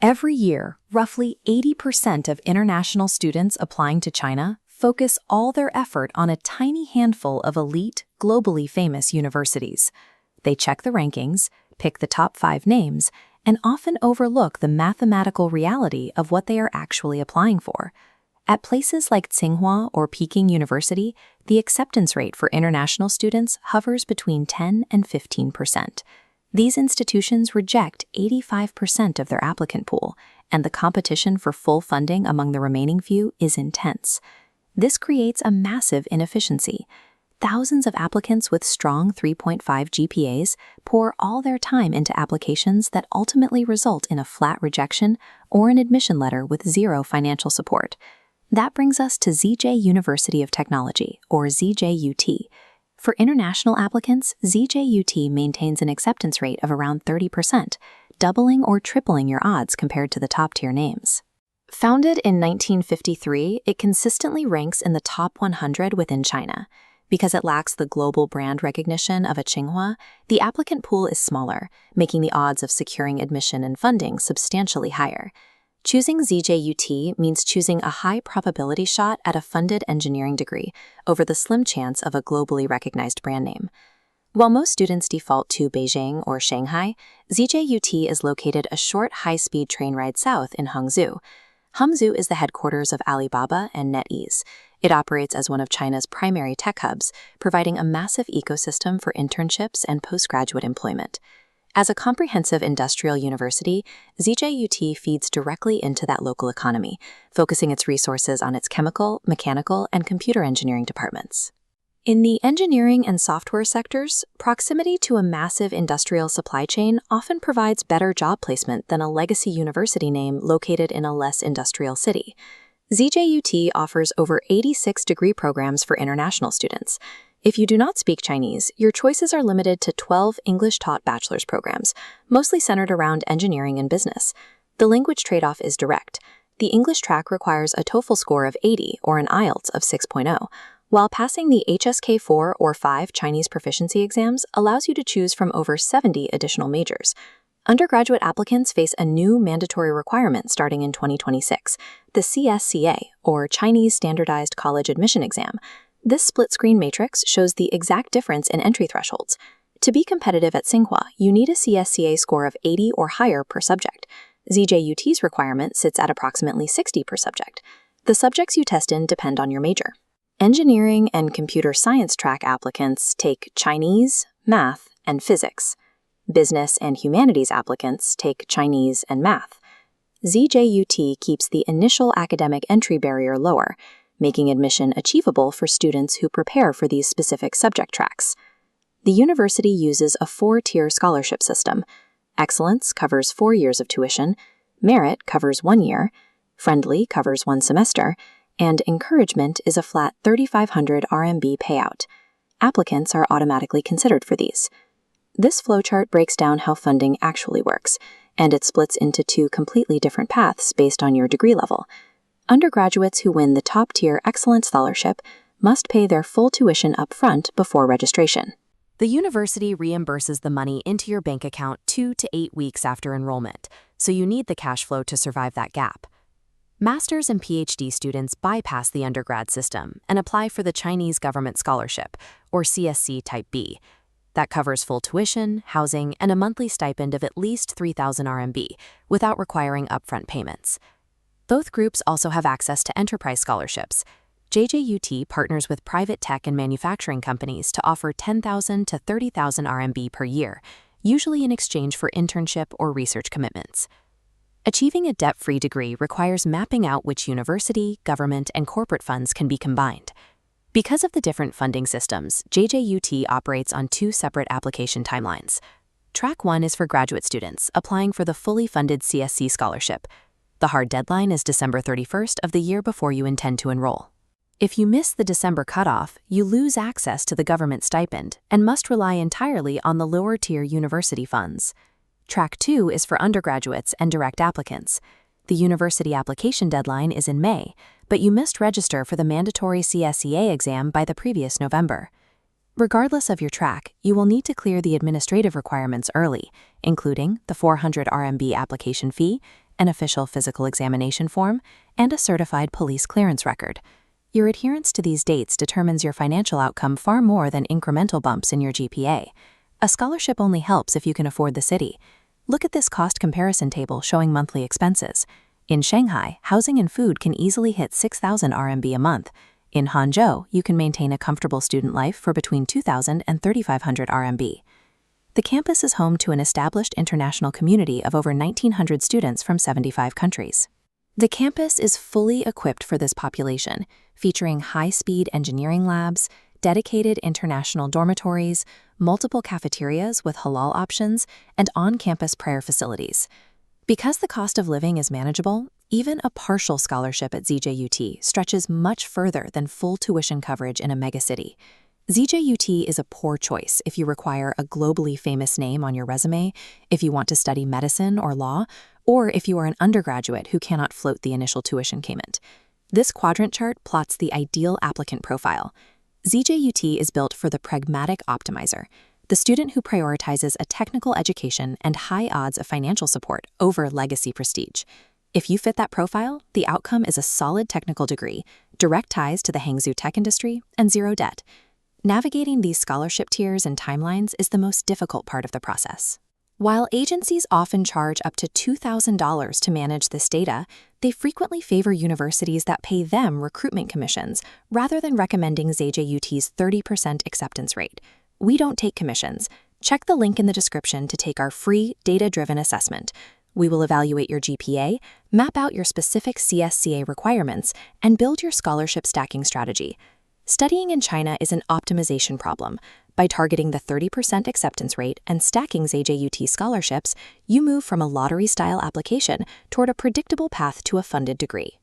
Every year, roughly 80% of international students applying to China focus all their effort on a tiny handful of elite, globally famous universities. They check the rankings, pick the top 5 names, and often overlook the mathematical reality of what they are actually applying for. At places like Tsinghua or Peking University, the acceptance rate for international students hovers between 10 and 15%. These institutions reject 85% of their applicant pool, and the competition for full funding among the remaining few is intense. This creates a massive inefficiency. Thousands of applicants with strong 3.5 GPAs pour all their time into applications that ultimately result in a flat rejection or an admission letter with zero financial support. That brings us to Zhejiang University of Technology, or ZJUT. For international applicants, ZJUT maintains an acceptance rate of around 30%, doubling or tripling your odds compared to the top-tier names. Founded in 1953, it consistently ranks in the top 100 within China. Because it lacks the global brand recognition of a Tsinghua, the applicant pool is smaller, making the odds of securing admission and funding substantially higher. Choosing ZJUT means choosing a high probability shot at a funded engineering degree over the slim chance of a globally recognized brand name. While most students default to Beijing or Shanghai, ZJUT is located a short high-speed train ride south in Hangzhou. Hangzhou is the headquarters of Alibaba and NetEase. It operates as one of China's primary tech hubs, providing a massive ecosystem for internships and postgraduate employment. As a comprehensive industrial university, ZJUT feeds directly into that local economy, focusing its resources on its chemical, mechanical, and computer engineering departments. In the engineering and software sectors, proximity to a massive industrial supply chain often provides better job placement than a legacy university name located in a less industrial city. ZJUT offers over 86 degree programs for international students. If you do not speak Chinese, your choices are limited to 12 English-taught bachelor's programs, mostly centered around engineering and business. The language trade-off is direct. The English track requires a TOEFL score of 80 or an IELTS of 6.0, while passing the HSK 4 or 5 Chinese proficiency exams allows you to choose from over 70 additional majors. Undergraduate applicants face a new mandatory requirement starting in 2026, the CSCA, or Chinese Standardized College Admission Exam. This split-screen matrix shows the exact difference in entry thresholds. To be competitive at Tsinghua, you need a CSCA score of 80 or higher per subject. ZJUT's requirement sits at approximately 60 per subject. The subjects you test in depend on your major. Engineering and computer science track applicants take Chinese, math, and physics. Business and humanities applicants take Chinese and math. ZJUT keeps the initial academic entry barrier lower, making admission achievable for students who prepare for these specific subject tracks. The university uses a 4-tier scholarship system. Excellence covers 4 years of tuition, merit covers 1 year, friendly covers 1 semester, and encouragement is a flat 3,500 RMB payout. Applicants are automatically considered for these. This flowchart breaks down how funding actually works, and it splits into 2 completely different paths based on your degree level. Undergraduates who win the top-tier Excellence Scholarship must pay their full tuition up front before registration. The university reimburses the money into your bank account 2 to 8 weeks after enrollment, so you need the cash flow to survive that gap. Master's and PhD students bypass the undergrad system and apply for the Chinese Government Scholarship, or CSC Type B. That covers full tuition, housing, and a monthly stipend of at least 3,000 RMB, without requiring upfront payments. Both groups also have access to enterprise scholarships. ZJUT partners with private tech and manufacturing companies to offer 10,000 to 30,000 RMB per year, usually in exchange for internship or research commitments. Achieving a debt-free degree requires mapping out which university, government, and corporate funds can be combined. Because of the different funding systems, ZJUT operates on 2 separate application timelines. Track 1 is for graduate students applying for the fully funded CSC scholarship. The hard deadline is December 31st of the year before you intend to enroll. If you miss the December cutoff, you lose access to the government stipend and must rely entirely on the lower-tier university funds. Track 2 is for undergraduates and direct applicants. The university application deadline is in May, but you must register for the mandatory CSCA exam by the previous November. Regardless of your track, you will need to clear the administrative requirements early, including the 400 RMB application fee an official physical examination form, and a certified police clearance record. Your adherence to these dates determines your financial outcome far more than incremental bumps in your GPA. A scholarship only helps if you can afford the city. Look at this cost comparison table showing monthly expenses. In Shanghai, housing and food can easily hit 6,000 RMB a month. In Hangzhou, you can maintain a comfortable student life for between 2,000 and 3,500 RMB. The campus is home to an established international community of over 1,900 students from 75 countries. The campus is fully equipped for this population, featuring high-speed engineering labs, dedicated international dormitories, multiple cafeterias with halal options, and on-campus prayer facilities. Because the cost of living is manageable, even a partial scholarship at ZJUT stretches much further than full tuition coverage in a megacity. ZJUT is a poor choice if you require a globally famous name on your resume, if you want to study medicine or law, or if you are an undergraduate who cannot float the initial tuition payment. This quadrant chart plots the ideal applicant profile. ZJUT is built for the pragmatic optimizer, the student who prioritizes a technical education and high odds of financial support over legacy prestige. If you fit that profile, the outcome is a solid technical degree, direct ties to the Hangzhou tech industry, and zero debt. Navigating these scholarship tiers and timelines is the most difficult part of the process. While agencies often charge up to $2,000 to manage this data, they frequently favor universities that pay them recruitment commissions rather than recommending ZJUT's 30% acceptance rate. We don't take commissions. Check the link in the description to take our free data-driven assessment. We will evaluate your GPA, map out your specific CSCA requirements, and build your scholarship stacking strategy. Studying in China is an optimization problem. By targeting the 30% acceptance rate and stacking ZJUT scholarships, you move from a lottery-style application toward a predictable path to a funded degree.